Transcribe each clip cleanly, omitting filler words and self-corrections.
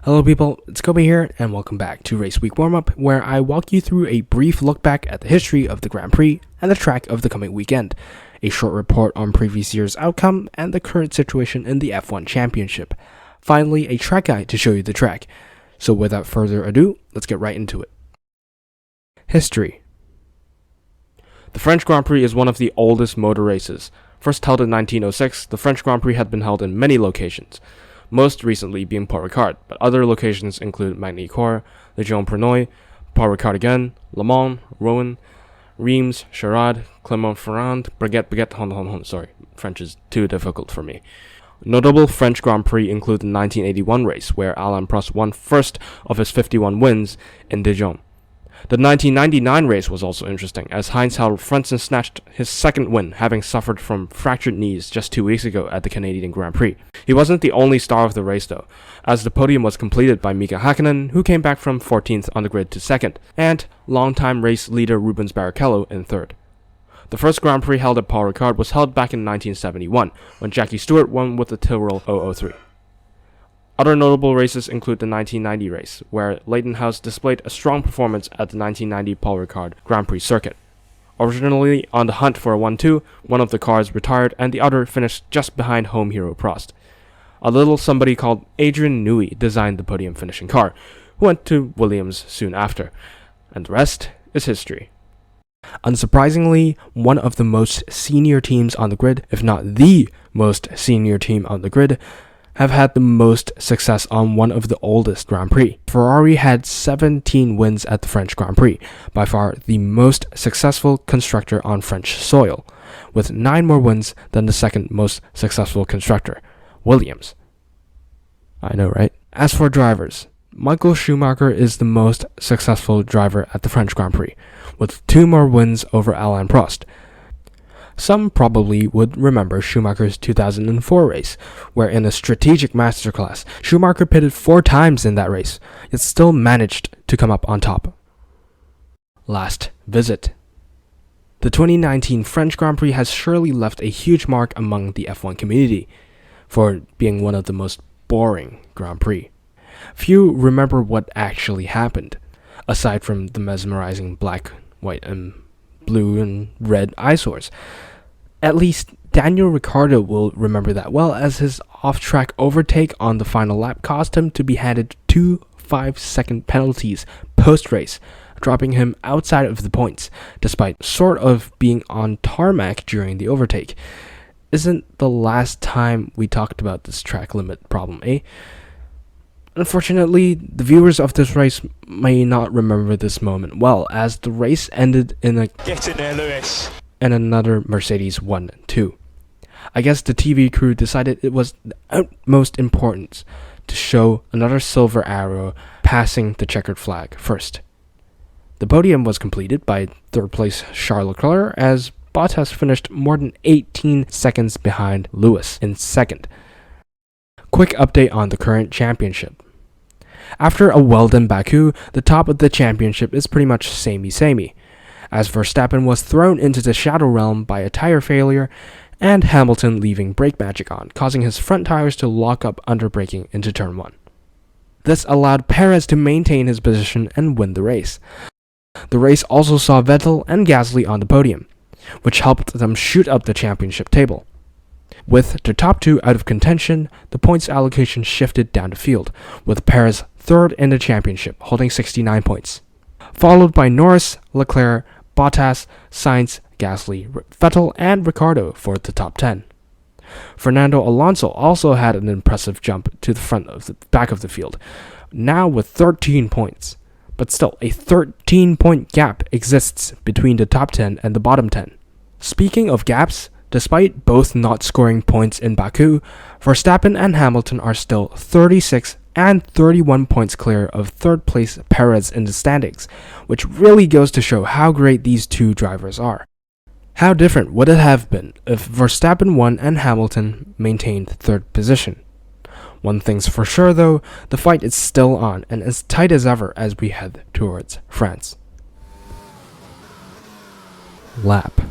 Hello people, it's Kobe here, and welcome back to Race Week Warmup, where I walk you through a brief look back at the history of the Grand Prix and the track of the coming weekend, a short report on previous year's outcome and the current situation in the F1 Championship. Finally, a track guide to show you the track. So without further ado, let's get right into it. History. The French Grand Prix is one of the oldest motor races. First held in 1906, the French Grand Prix had been held in many locations, most recently being Paul Ricard, but other locations include Magny-Cours, Legion-Prenoy, Paul Ricard again, Le Mans, Rouen, Reims, Charade, Clermont-Ferrand, Baguette, sorry, French is too difficult for me. Notable French Grand Prix include the 1981 race, where Alain Prost won first of his 51 wins in Dijon. The 1999 race was also interesting, as Heinz-Harald Frentzen snatched his second win, having suffered from fractured knees just 2 weeks ago at the Canadian Grand Prix. He wasn't the only star of the race though, as the podium was completed by Mika Hakkinen, who came back from 14th on the grid to 2nd, and longtime race leader Rubens Barrichello in 3rd. The first Grand Prix held at Paul Ricard was held back in 1971, when Jackie Stewart won with the Tyrrell 003. Other notable races include the 1990 race, where Leighton House displayed a strong performance at the 1990 Paul Ricard Grand Prix circuit. Originally on the hunt for a 1-2, one of the cars retired and the other finished just behind home hero Prost. A little somebody called Adrian Newey designed the podium finishing car, who went to Williams soon after, and the rest is history. Unsurprisingly, one of the most senior teams on the grid, if not the most senior team on the grid, have had the most success on one of the oldest Grand Prix. Ferrari had 17 wins at the French Grand Prix, by far the most successful constructor on French soil, with 9 more wins than the second most successful constructor, Williams. I know, right? As for drivers, Michael Schumacher is the most successful driver at the French Grand Prix, with 2 more wins over Alain Prost. Some probably would remember Schumacher's 2004 race, where in a strategic masterclass, Schumacher pitted 4 times in that race, yet still managed to come up on top. Last visit. The 2019 French Grand Prix has surely left a huge mark among the F1 community, for being one of the most boring Grand Prix. Few remember what actually happened, aside from the mesmerizing black, white, and blue and red eyesores. At least Daniel Ricciardo will remember that well, as his off-track overtake on the final lap caused him to be handed 2 5-second penalties post-race, dropping him outside of the points, despite sort of being on tarmac during the overtake. Isn't the last time we talked about this track limit problem, eh? Unfortunately, the viewers of this race may not remember this moment well, as the race ended in a "Get in there, Lewis!" and another Mercedes 1-2. I guess the TV crew decided it was the utmost importance to show another silver arrow passing the checkered flag first. The podium was completed by 3rd place Charles Leclerc, as Bottas finished more than 18 seconds behind Lewis in 2nd. Quick update on the current championship. After a Well Done Baku, the top of the championship is pretty much samey, as Verstappen was thrown into the shadow realm by a tire failure, and Hamilton leaving brake magic on, causing his front tires to lock up under braking into turn 1. This allowed Perez to maintain his position and win the race. The race also saw Vettel and Gasly on the podium, which helped them shoot up the championship table. With the top 2 out of contention, the points allocation shifted down the field, with Perez 3rd in the championship, holding 69 points, followed by Norris, Leclerc, Bottas, Sainz, Gasly, Vettel, and Ricciardo for the top 10. Fernando Alonso also had an impressive jump to the back of the field, now with 13 points, but still a 13-point gap exists between the top 10 and the bottom 10. Speaking of gaps, despite both not scoring points in Baku, Verstappen and Hamilton are still 36 and 31 points clear of 3rd place Perez in the standings, which really goes to show how great these two drivers are. How different would it have been if Verstappen won and Hamilton maintained 3rd position? One thing's for sure though, the fight is still on and as tight as ever as we head towards France. Lap.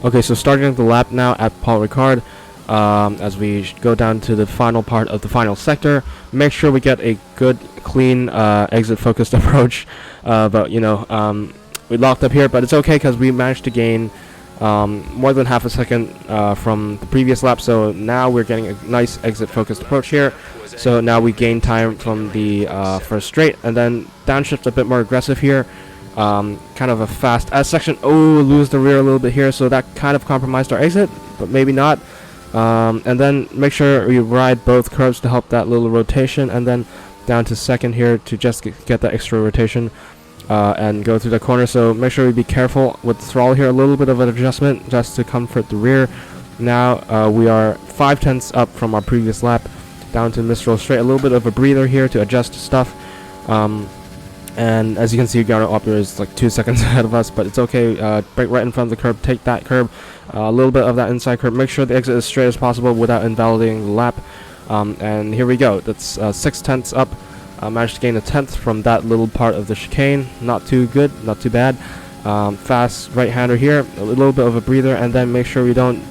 Okay, so starting the lap now at Paul Ricard. as we go down to the final part of the final sector. Make sure we get a good, clean, exit-focused approach. But, you know, we locked up here, but it's okay because we managed to gain more than half a second from the previous lap. So now we're getting a nice exit-focused approach here. So now we gain time from the first straight, and then downshift a bit more aggressive here. Kind of a fast S section. Oh, lose the rear a little bit here, so that kind of compromised our exit, but maybe not. And then make sure we ride both curves to help that little rotation, and then down to second here to just get that extra rotation and go through the corner. So make sure we be careful with the throttle here, a little bit of an adjustment just to comfort the rear. Now we are 5/10 up from our previous lap, down to mid-roll straight, a little bit of a breather here to adjust stuff. And as you can see, Garner Opera is like 2 seconds ahead of us, but it's okay. Brake right in front of the curb, take that curb, a little bit of that inside curb, make sure the exit is straight as possible without invalidating the lap. And here we go, that's 6/10 up. Managed to gain a 10th from that little part of the chicane. Not too good, not too bad. Fast right-hander here, a little bit of a breather, and then make sure we don't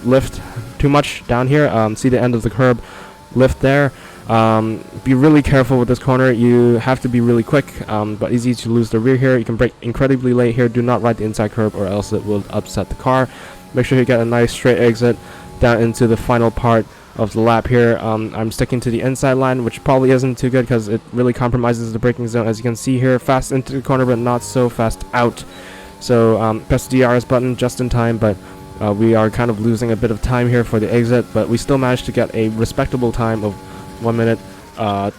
lift too much down here. See the end of the curb, lift there. Be really careful with this corner. You have to be really quick, but easy to lose the rear here. You can brake incredibly late here. Do not ride the inside curb or else it will upset the car. Make sure you get a nice straight exit down into the final part of the lap here. I'm sticking to the inside line, which probably isn't too good because it really compromises the braking zone. As you can see here, fast into the corner but not so fast out. So press the DRS button just in time, but we are kind of losing a bit of time here for the exit, but we still managed to get a respectable time of 1 minute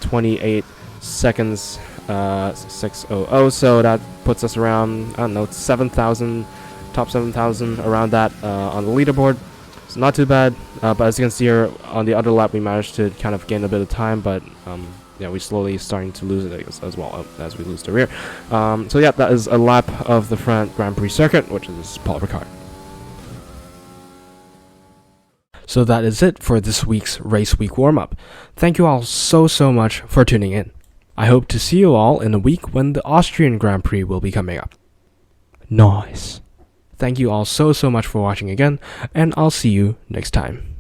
28 seconds 600. So that puts us around, I don't know, 7,000, top 7,000, around that on the leaderboard. It's not too bad, but as you can see here on the other lap we managed to kind of gain a bit of time, but yeah, we're slowly starting to lose it as well as we lose the rear. So yeah, that is a lap of the French Grand Prix circuit, which is Paul Ricard. So that is it for this week's Race Week Warmup. Thank you all so much for tuning in. I hope to see you all in a week when the Austrian Grand Prix will be coming up. Nice. Thank you all so much for watching again, and I'll see you next time.